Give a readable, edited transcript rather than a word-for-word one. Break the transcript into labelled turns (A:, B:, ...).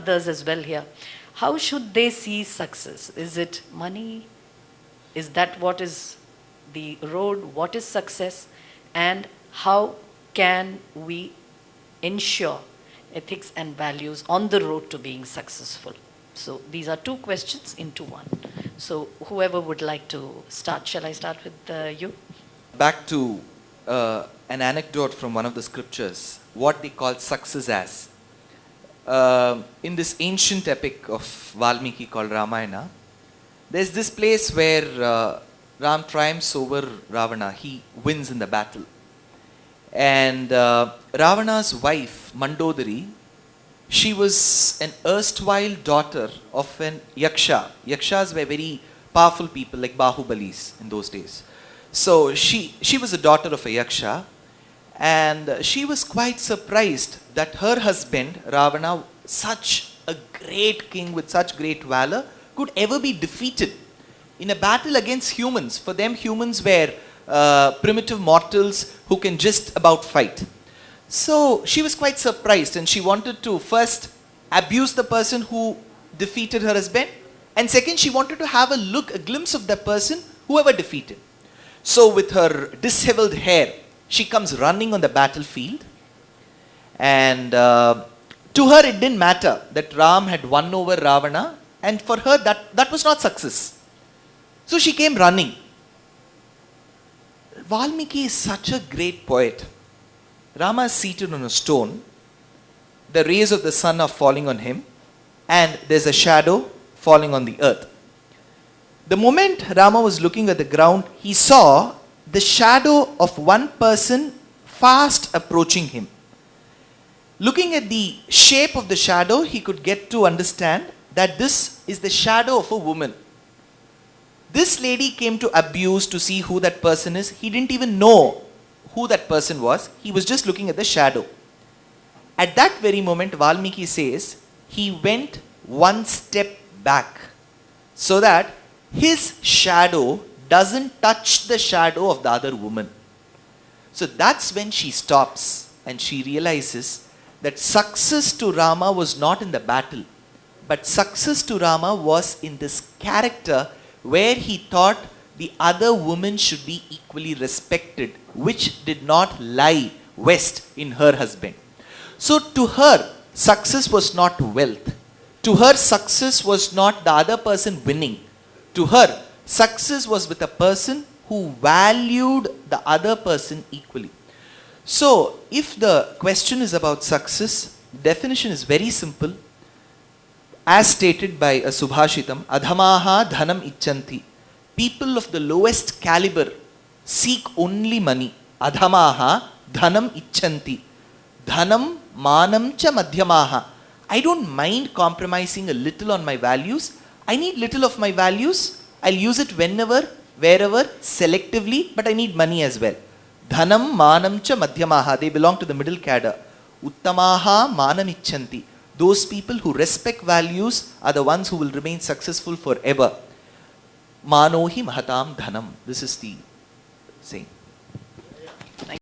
A: others as well here. How should they see success? Is it money? Is that what is the road? What is success? And how can we ensure ethics and values on the road to being successful? So these are two questions into one. So whoever would like to start, shall I start with you?
B: Back to an anecdote from one of the scriptures, what they call success as. In this ancient epic of Valmiki called Ramayana, there's this place where Ram triumphs over Ravana. He wins in the battle. And Ravana's wife, Mandodari, she was an erstwhile daughter of an Yaksha. Yakshas were very powerful people like Bahubalis in those days. So she was a daughter of a Yaksha, and she was quite surprised that her husband, Ravana, such a great king with such great valor, could ever be defeated in a battle against humans. For them, humans were primitive mortals who can just about fight. So she was quite surprised, and she wanted to first abuse the person who defeated her husband, and second, she wanted to have a glimpse of the person whoever defeated. So with her disheveled hair, she comes running on the battlefield, and to her it didn't matter that Ram had won over Ravana, and for her that was not success. So she came running. Valmiki is such a great poet. Rama is seated on a stone. The rays of the sun are falling on him, and there's a shadow falling on the earth. The moment Rama was looking at the ground, he saw the shadow of one person fast approaching him. Looking at the shape of the shadow, he could get to understand that this is the shadow of a woman. This lady came to abuse to see who that person is. He didn't even know who that person was. He was just looking at the shadow. At that very moment, Valmiki says, he went one step back so that his shadow doesn't touch the shadow of the other woman. So that's when she stops and she realizes that success to Rama was not in the battle, but success to Rama was in this character where he thought the other woman should be equally respected, which did not lie west in her husband. So to her, success was not wealth. To her, success was not the other person winning. To her, success was with a person who valued the other person equally. So, if the question is about success, definition is very simple. As stated by a Subhashitam, Adhamaha dhanam icchanti. People of the lowest caliber seek only money. Adhamaha dhanam icchanti. Dhanam manam cha madhyamaha. I don't mind compromising a little on my values. I need little of my values. I'll use it whenever, wherever, selectively, but I need money as well. Dhanam manam cha madhyamaha. They belong to the middle cadre. Uttamaha manam icchanti. Those people who respect values are the ones who will remain successful forever. Manohi mahatam dhanam. This is the saying.